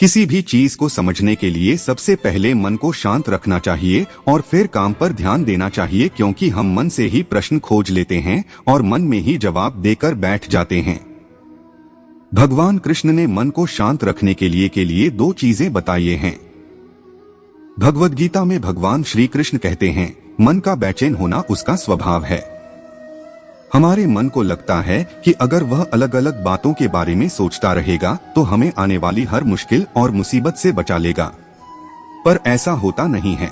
किसी भी चीज को समझने के लिए सबसे पहले मन को शांत रखना चाहिए और फिर काम पर ध्यान देना चाहिए, क्योंकि हम मन से ही प्रश्न खोज लेते हैं और मन में ही जवाब देकर बैठ जाते हैं। भगवान कृष्ण ने मन को शांत रखने के लिए दो चीजें बताई हैं। भगवद गीता में भगवान श्री कृष्ण कहते हैं, मन का बेचैन होना उसका स्वभाव है। हमारे मन को लगता है कि अगर वह अलग अलग बातों के बारे में सोचता रहेगा तो हमें आने वाली हर मुश्किल और मुसीबत से बचा लेगा, पर ऐसा होता नहीं है।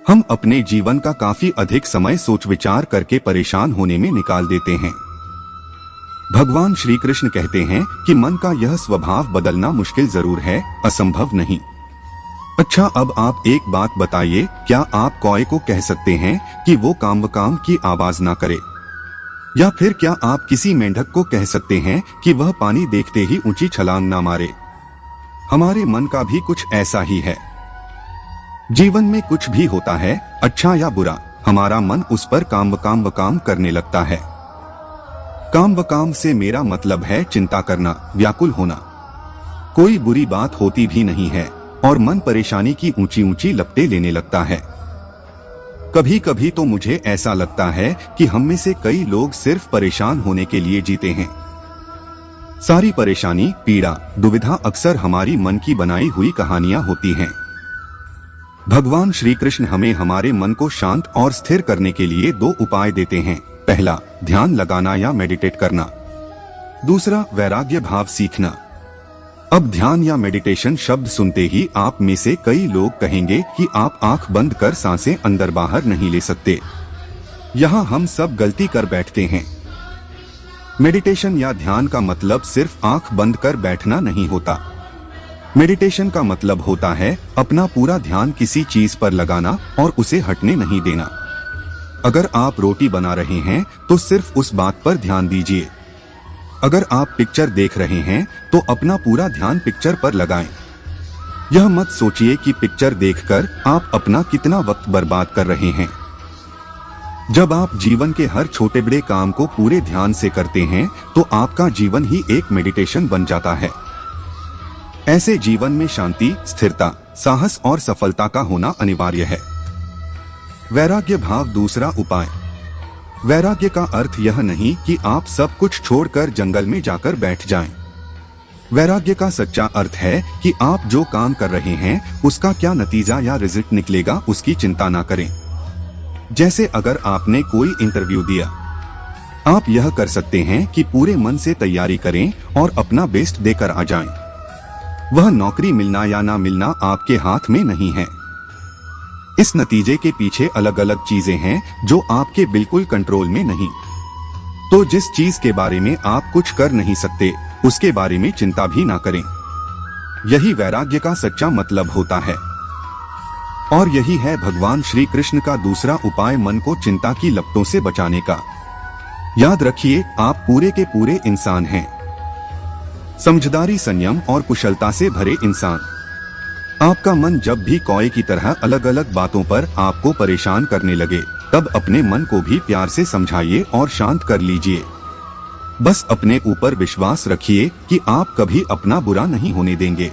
हम अपने जीवन का काफी अधिक समय सोच विचार करके परेशान होने में निकाल देते हैं। भगवान श्री कृष्ण कहते हैं कि मन का यह स्वभाव बदलना मुश्किल जरूर है, असंभव नहीं। अच्छा, अब आप एक बात बताइए, क्या आप कौए को कह सकते हैं कि वो काम की आवाज ना करे? या फिर क्या आप किसी मेंढक को कह सकते हैं कि वह पानी देखते ही ऊंची छलांग ना मारे? हमारे मन का भी कुछ ऐसा ही है। जीवन में कुछ भी होता है, अच्छा या बुरा, हमारा मन उस पर काम करने लगता है। काम से मेरा मतलब है चिंता करना, व्याकुल होना। कोई बुरी बात होती भी नहीं है और मन परेशानी की ऊंची ऊंची लपटें लेने लगता है। कभी कभी तो मुझे ऐसा लगता है कि हम में से कई लोग सिर्फ परेशान होने के लिए जीते हैं। सारी परेशानी, पीड़ा, दुविधा अक्सर हमारी मन की बनाई हुई कहानियां होती हैं। भगवान श्री कृष्ण हमें हमारे मन को शांत और स्थिर करने के लिए दो उपाय देते हैं। पहला, ध्यान लगाना या मेडिटेट करना। दूसरा, वैराग्य भाव सीखना। अब ध्यान या मेडिटेशन शब्द सुनते ही आप में से कई लोग कहेंगे कि आप आंख बंद कर सांसें अंदर बाहर नहीं ले सकते। यहाँ हम सब गलती कर बैठते हैं। मेडिटेशन या ध्यान का मतलब सिर्फ आंख बंद कर बैठना नहीं होता। मेडिटेशन का मतलब होता है अपना पूरा ध्यान किसी चीज पर लगाना और उसे हटने नहीं देना। अगर आप रोटी बना रहे हैं तो सिर्फ उस बात पर ध्यान दीजिए। अगर आप पिक्चर देख रहे हैं तो अपना पूरा ध्यान पिक्चर पर लगाएं। यह मत सोचिए कि पिक्चर देखकर आप अपना कितना वक्त बर्बाद कर रहे हैं। जब आप जीवन के हर छोटे बड़े काम को पूरे ध्यान से करते हैं तो आपका जीवन ही एक मेडिटेशन बन जाता है। ऐसे जीवन में शांति, स्थिरता, साहस और सफलता का होना अनिवार्य है। वैराग्य भाव दूसरा उपाय। वैराग्य का अर्थ यह नहीं कि आप सब कुछ छोड़कर जंगल में जाकर बैठ जाएं। वैराग्य का सच्चा अर्थ है कि आप जो काम कर रहे हैं उसका क्या नतीजा या रिजल्ट निकलेगा उसकी चिंता ना करें। जैसे अगर आपने कोई इंटरव्यू दिया, आप यह कर सकते हैं कि पूरे मन से तैयारी करें और अपना बेस्ट देकर आ जाएं। वह नौकरी मिलना या ना मिलना आपके हाथ में नहीं है। इस नतीजे के पीछे अलग अलग चीजें हैं जो आपके बिल्कुल कंट्रोल में नहीं। तो जिस चीज के बारे में आप कुछ कर नहीं सकते उसके बारे में चिंता भी ना करें। यही वैराग्य का सच्चा मतलब होता है। और यही है भगवान श्री कृष्ण का दूसरा उपाय, मन को चिंता की लपटों से बचाने का। याद रखिए, आप पूरे के पूरे इंसान हैं। समझदारी, संयम और कुशलता से भरे इंसान। आपका मन जब भी कौए की तरह अलग अलग बातों पर आपको परेशान करने लगे तब अपने मन को भी प्यार से समझाइए और शांत कर लीजिए। बस अपने ऊपर विश्वास रखिए कि आप कभी अपना बुरा नहीं होने देंगे।